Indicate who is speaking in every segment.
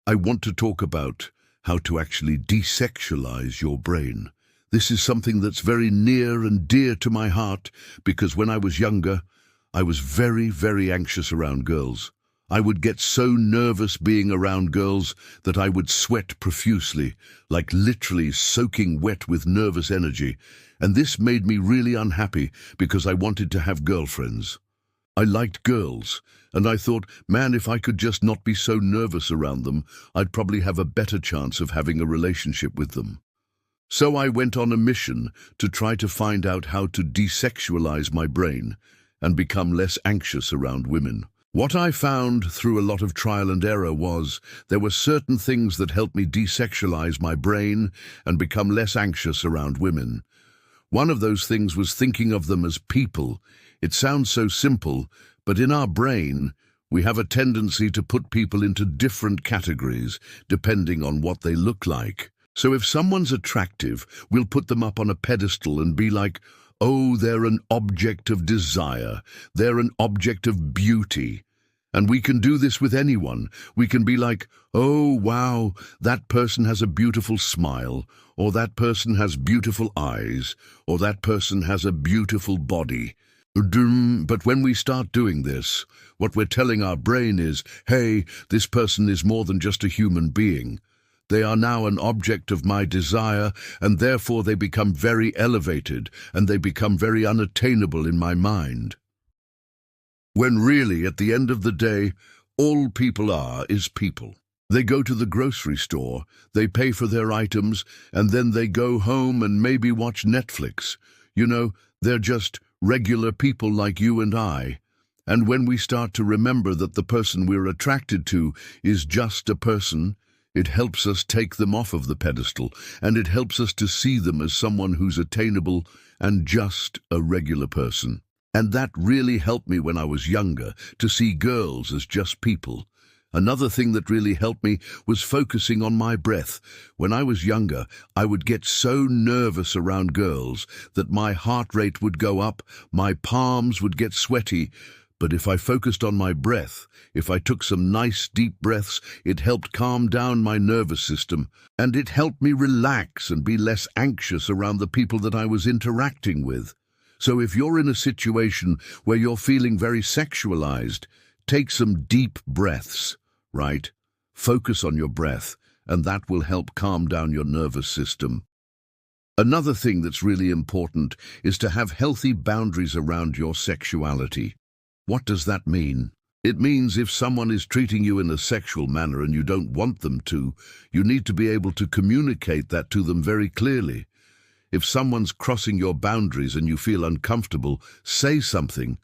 Speaker 1: I want to talk about how to actually desexualize your brain. This is something that's very near and dear to my heart because when I was younger, I was very, very anxious around girls. I would get so nervous being around girls that I would sweat profusely, like literally soaking wet with nervous energy, and this made me really unhappy because I wanted to have girlfriends. I liked girls, and I thought, man, if I could just not be so nervous around them, I'd probably have a better chance of having a relationship with them. So I went on a mission to try to find out how to desexualize my brain and become less anxious around women. What I found through a lot of trial and error was there were certain things that helped me desexualize my brain and become less anxious around women. One of those things was thinking of them as people. It sounds so simple, but in our brain, we have a tendency to put people into different categories depending on what they look like. So if someone's attractive, we'll put them up on a pedestal and be like, oh, they're an object of desire, they're an object of beauty. And we can do this with anyone. We can be like, oh, wow, that person has a beautiful smile, or that person has beautiful eyes, or that person has a beautiful body. But when we start doing this, what we're telling our brain is, hey, this person is more than just a human being. They are now an object of my desire, and therefore they become very elevated, and they become very unattainable in my mind. When really, at the end of the day, all people are is people. They go to the grocery store, they pay for their items, and then they go home and maybe watch Netflix. You know, they're just regular people like you and I. And when we start to remember that the person we're attracted to is just a person, it helps us take them off of the pedestal, and it helps us to see them as someone who's attainable and just a regular person. And that really helped me when I was younger, to see girls as just people. Another thing that really helped me was focusing on my breath. When I was younger, I would get so nervous around girls that my heart rate would go up, my palms would get sweaty. But if I focused on my breath, if I took some nice deep breaths, it helped calm down my nervous system, and it helped me relax and be less anxious around the people that I was interacting with. So if you're in a situation where you're feeling very sexualized, take some deep breaths, right? Focus on your breath, and that will help calm down your nervous system. Another thing that's really important is to have healthy boundaries around your sexuality. What does that mean? It means if someone is treating you in a sexual manner and you don't want them to, you need to be able to communicate that to them very clearly. If someone's crossing your boundaries and you feel uncomfortable, say something.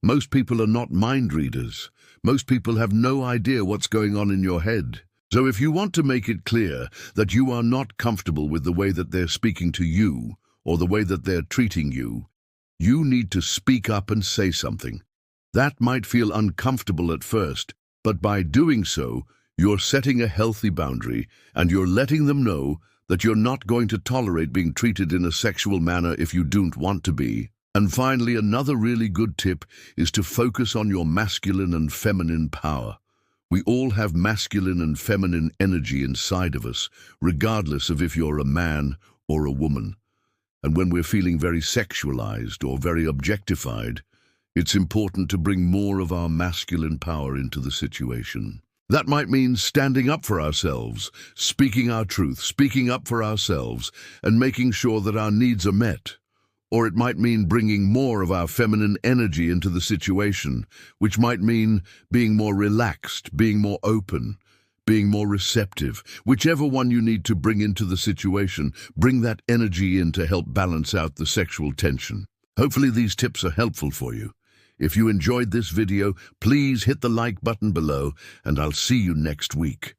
Speaker 1: Most people are not mind readers. Most people have no idea what's going on in your head. So if you want to make it clear that you are not comfortable with the way that they're speaking to you or the way that they're treating you, you need to speak up and say something. That might feel uncomfortable at first, but by doing so, you're setting a healthy boundary and you're letting them know that you're not going to tolerate being treated in a sexual manner if you don't want to be. And finally, another really good tip is to focus on your masculine and feminine power. We all have masculine and feminine energy inside of us, regardless of if you're a man or a woman. And when we're feeling very sexualized or very objectified, it's important to bring more of our masculine power into the situation. That might mean standing up for ourselves, speaking our truth, speaking up for ourselves, and making sure that our needs are met. Or it might mean bringing more of our feminine energy into the situation, which might mean being more relaxed, being more open, being more receptive. Whichever one you need to bring into the situation, bring that energy in to help balance out the sexual tension. Hopefully these tips are helpful for you. If you enjoyed this video, please hit the like button below, and I'll see you next week.